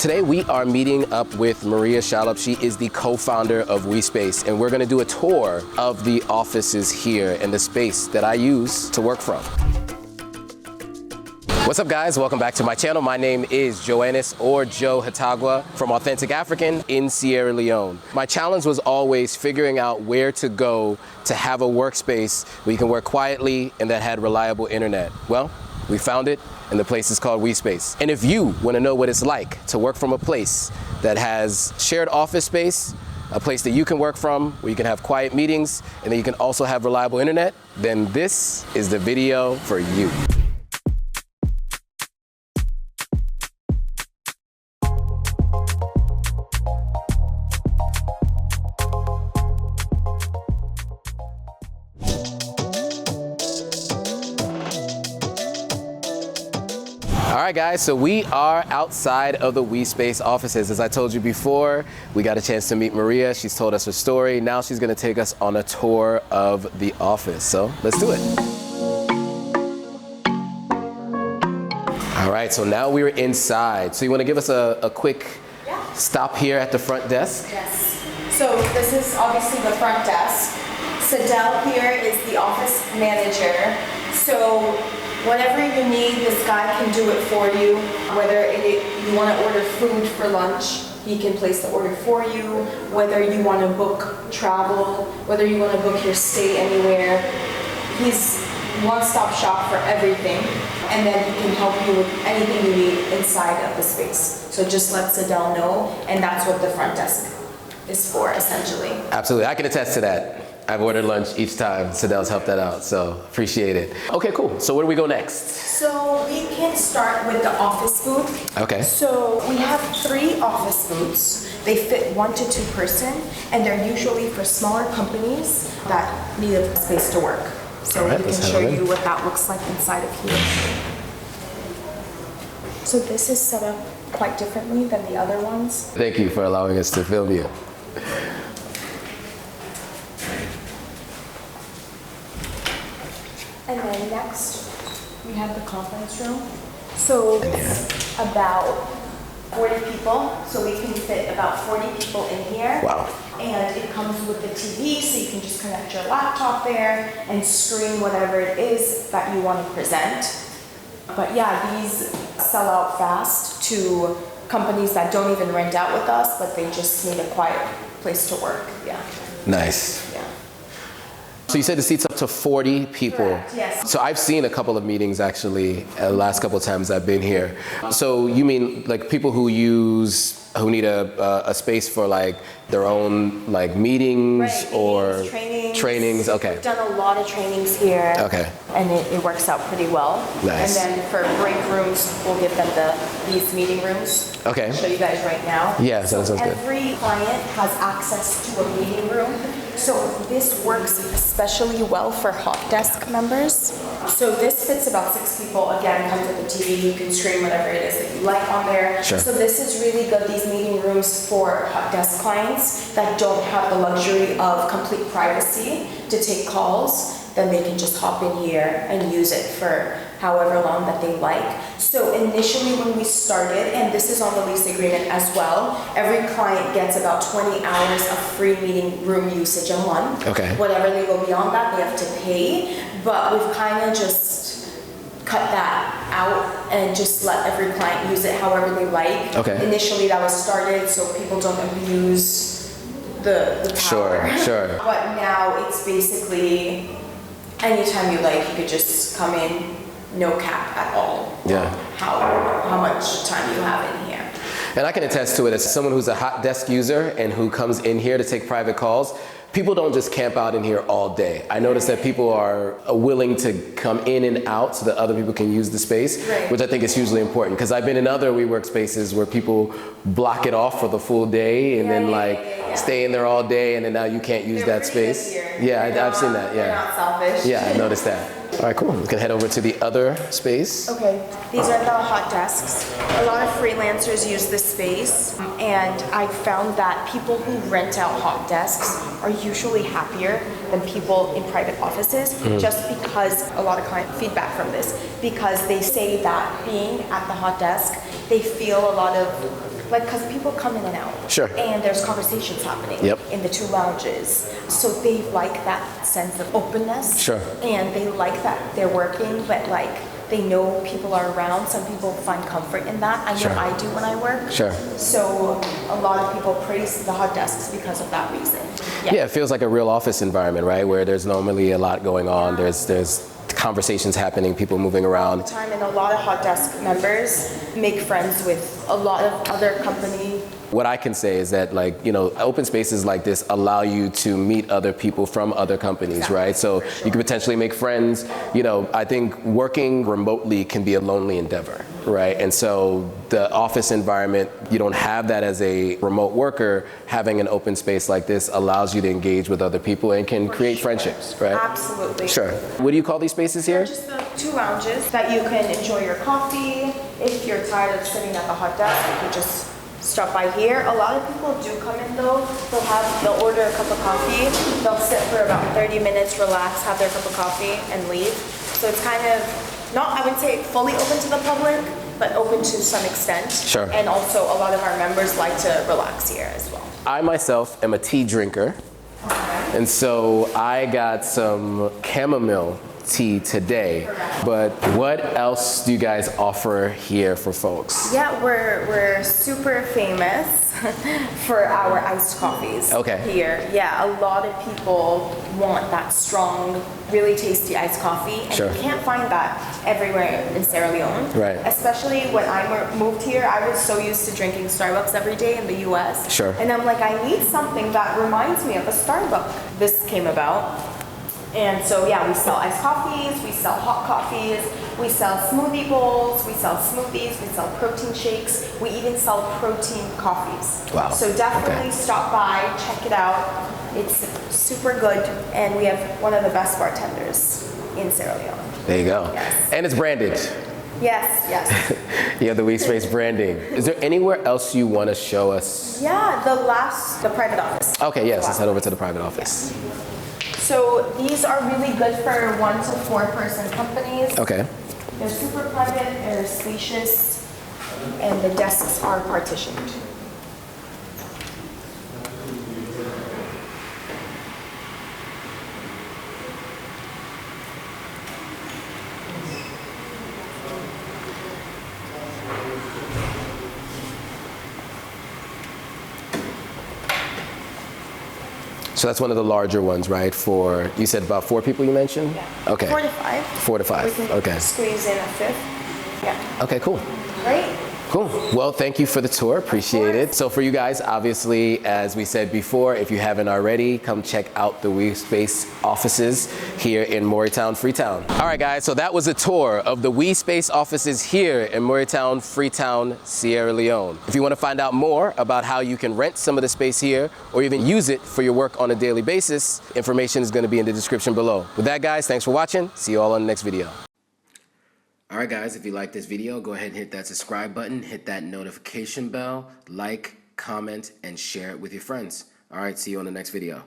Today we are meeting up with Maria Shallop. She is the co-founder of WeSpace, and we're going to do a tour of the offices here and the space that I use to work from. What's up, guys? Welcome back to my channel. My name is Joannis, or Joe Hatagwa, from Authentic African in Sierra Leone. My challenge was always figuring out where to go to have a workspace where you can work quietly and that had reliable internet. Well, we found it, and the place is called WeSpace. And if you want to know what it's like to work from a place that has shared office space, a place that you can work from, where you can have quiet meetings, and then you can also have reliable internet, then this is the video for you. All right, guys, so we are outside of the WeSpace offices. As I told you before, we got a chance to meet Maria. She's told us her story. Now she's gonna take us on a tour of the office. So let's do it. All right, so now we're inside. So you wanna give us a quick stop here at the front desk? Yes. So this is obviously the front desk. Sadell here is the office manager. So whatever you need, this guy can do it for you. Whether you want to order food for lunch, he can place the order for you. Whether you want to book travel, whether you want to book your stay anywhere, he's one-stop shop for everything. And then he can help you with anything you need inside of the space. So just let Sadell know, and that's what the front desk is for, essentially. Absolutely, I can attest to that. I've ordered lunch each time. Sadell's helped that out, so appreciate it. Okay, cool. So where do we go next? So we can start with the office booth. Okay. So we have 3 office booths. They fit 1 to 2 person, and they're usually for smaller companies that need a space to work. So we can show you what that looks like inside of here. So this is set up quite differently than the other ones. Thank you for allowing us to film you. And then next, we have the conference room. So it's about 40 people, so we can fit about 40 people in here. Wow. And it comes with the TV, so you can just connect your laptop there and screen whatever it is that you want to present. But yeah, these sell out fast to companies that don't even rent out with us, but they just need a quiet place to work. Yeah. Nice. Yeah. So you said it seats up to 40 people. Correct, yes. So I've seen a couple of meetings actually, the last couple of times I've been here. So you mean like people who need a space for like their own like meetings, right, or trainings. Okay. We've done a lot of trainings here. Okay. And it works out pretty well. Nice. And then for break rooms, we'll give them these meeting rooms. Okay. I'll show you guys right now. Yeah, that sounds good. Every client has access to a meeting room. So this works especially well for hot desk members. So this fits about 6 people. Again, comes with a TV. You can stream whatever it is that you like on there. Sure. So this is really good, these meeting rooms for hot desk clients that don't have the luxury of complete privacy to take calls. Then they can just hop in here and use it for however long that they like. So initially when we started, and this is on the lease agreement as well, every client gets about 20 hours of free meeting room usage a month. Okay. Whatever they go beyond that, they have to pay. But we've kind of just cut that out and just let every client use it however they like. Okay. Initially that was started so people don't abuse the power. Sure. But now it's basically anytime you like, you could just come in, no cap at all. Yeah. How much time you have in here. And I can attest to it as someone who's a hot desk user and who comes in here to take private calls. People don't just camp out in here all day. I notice that people are willing to come in and out so that other people can use the space, right, which I think is hugely important. Because I've been in other WeWork spaces where people block it off for the full day and then stay in there all day, and then now you can't use that space. Yeah, I've seen that. Yeah. They're not selfish. Yeah, I noticed that. All right, cool. We can head over to the other space. Okay, these are the hot desks. A lot of freelancers use this space, and I found that people who rent out hot desks are usually happier than people in private offices, just because a lot of client feedback from this, because they say that being at the hot desk, they feel a lot of like, because people come in and out. Sure. And there's conversations happening in the two lounges. So they like that sense of openness. Sure. And they like that they're working, but like, they know people are around. Some people find comfort in that. I know I do when I work. Sure. So a lot of people praise the hot desks because of that reason. Yeah, it feels like a real office environment, right? Where there's normally a lot going on. There's conversations happening, people moving around. All the time, and a lot of hot desk members make friends with a lot of other company. What I can say is that, like, you know, open spaces like this allow you to meet other people from other companies, right? So you can potentially make friends. You know, I think working remotely can be a lonely endeavor, right? And so the office environment, you don't have that as a remote worker. Having an open space like this allows you to engage with other people and can create friendships, right? Absolutely. Sure. What do you call these spaces here? They're just the two lounges that you can enjoy your coffee. If you're tired of sitting at the hot desk, you can just stop by here. A lot of people do come in though. They'll order a cup of coffee. They'll sit for about 30 minutes, relax, have their cup of coffee, and leave. So it's kind of not, I wouldn't say fully open to the public, but open to some extent. Sure. And also a lot of our members like to relax here as well. I myself am a tea drinker. And so I got some chamomile tea today. But what else do you guys offer here for folks? Yeah, we're super famous for our iced coffees here. Yeah, a lot of people want that strong, really tasty iced coffee, and you can't find that everywhere in Sierra Leone. Right. Especially when I moved here, I was so used to drinking Starbucks every day in the US. Sure. And I'm like, I need something that reminds me of a Starbucks. This came about. And so yeah, we sell iced coffees, we sell hot coffees, we sell smoothie bowls, we sell smoothies, we sell protein shakes, we even sell protein coffees. Wow. So definitely stop by, check it out. It's super good, and we have one of the best bartenders in Sierra Leone. There you go. Yes. And it's branded. Yes, yes. You have the WeSpace branding. Is there anywhere else you want to show us? Yeah, the private office. Okay, yes, let's head over to the private office. Yeah. So these are really good for 1 to 4 person companies. Okay. They're super private, they're spacious, and the desks are partitioned. So that's one of the larger ones, right? For, you said about 4 people you mentioned? Yeah. Okay. 4 to 5. 4 to 5, We can okay. squeeze in a 5th. Yeah. Okay, cool. Great. Cool. Well, thank you for the tour. Appreciate it. So for you guys, obviously, as we said before, if you haven't already, come check out the WeSpace offices here in Maria, Freetown. All right, guys, so that was a tour of the WeSpace offices here in Maria, Freetown, Sierra Leone. If you want to find out more about how you can rent some of the space here or even use it for your work on a daily basis, information is going to be in the description below. With that, guys, thanks for watching. See you all on the next video. All right, guys, if you like this video, go ahead and hit that subscribe button, hit that notification bell, like, comment, and share it with your friends. All right, see you on the next video.